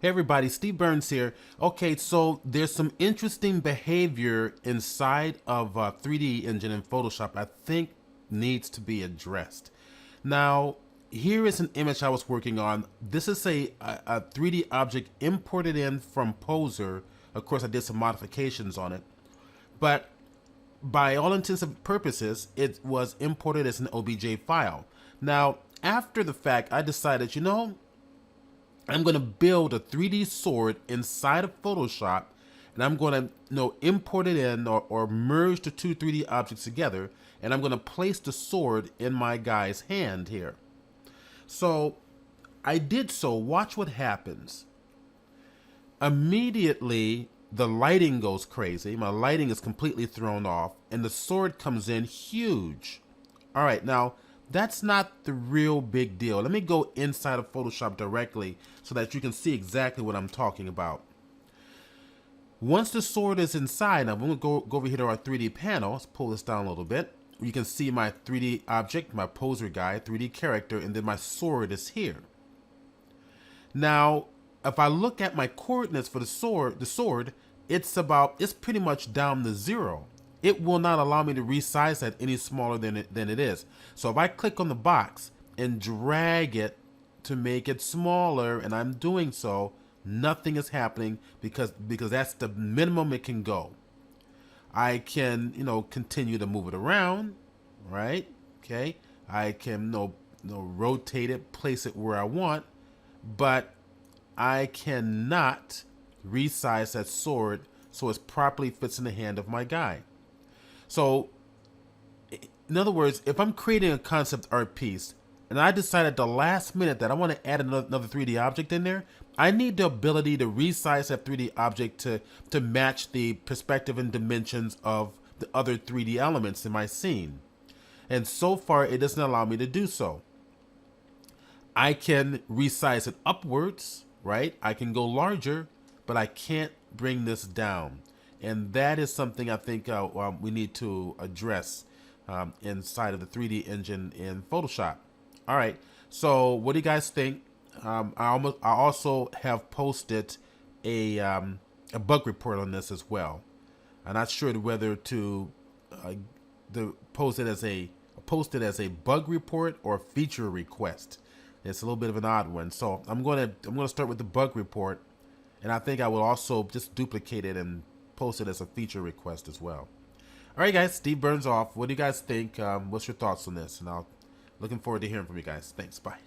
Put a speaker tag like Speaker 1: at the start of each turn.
Speaker 1: Hey everybody, Steve Burns here. Okay, so there's some interesting behavior inside of 3D Engine in Photoshop I think needs to be addressed. Now, here is an image I was working on. This is a 3D object imported in from Poser. Of course, I did some modifications on it. But by all intents and purposes, it was imported as an OBJ file. Now, after the fact, I decided, I'm going to build a 3D sword inside of Photoshop, and I'm going to import it in or merge the two 3D objects together, and I'm going to place the sword in my guy's hand here. So I did so. Watch what happens. Immediately, the lighting goes crazy. My lighting is completely thrown off, and the sword comes in huge. All right, now, that's not the real big deal. Let me go inside of Photoshop directly so that you can see exactly what I'm talking about. Once the sword is inside, I'm going to go over here to our 3D panel. Let's pull this down a little bit. You can see my 3D object, my poser guy, 3D character, and then my sword is here. Now, if I look at my coordinates for the sword, it's pretty much down to 0. It will not allow me to resize that any smaller than it is. So if I click on the box and drag it to make it smaller, and I'm doing so, nothing is happening because that's the minimum it can go. I can, continue to move it around, right? Okay. I can, rotate it, place it where I want, but I cannot resize that sword so it properly fits in the hand of my guy. So, in other words, if I'm creating a concept art piece and I decide at the last minute that I want to add another 3D object in there, I need the ability to resize that 3D object to match the perspective and dimensions of the other 3D elements in my scene. And so far, it doesn't allow me to do so. I can resize it upwards, right? I can go larger, but I can't bring this down. And that is something I think we need to address inside of the 3D engine in Photoshop. All right, so what do you guys think? I also have posted a bug report on this as well. I'm not sure whether to post it as a bug report or feature request. It's a little bit of an odd one. So I'm gonna start with the bug report, and I think I will also just duplicate it and post it as a feature request as well. All right, guys, Steve Burns off. What do you guys think? What's your thoughts on this? And looking forward to hearing from you guys. Thanks. Bye.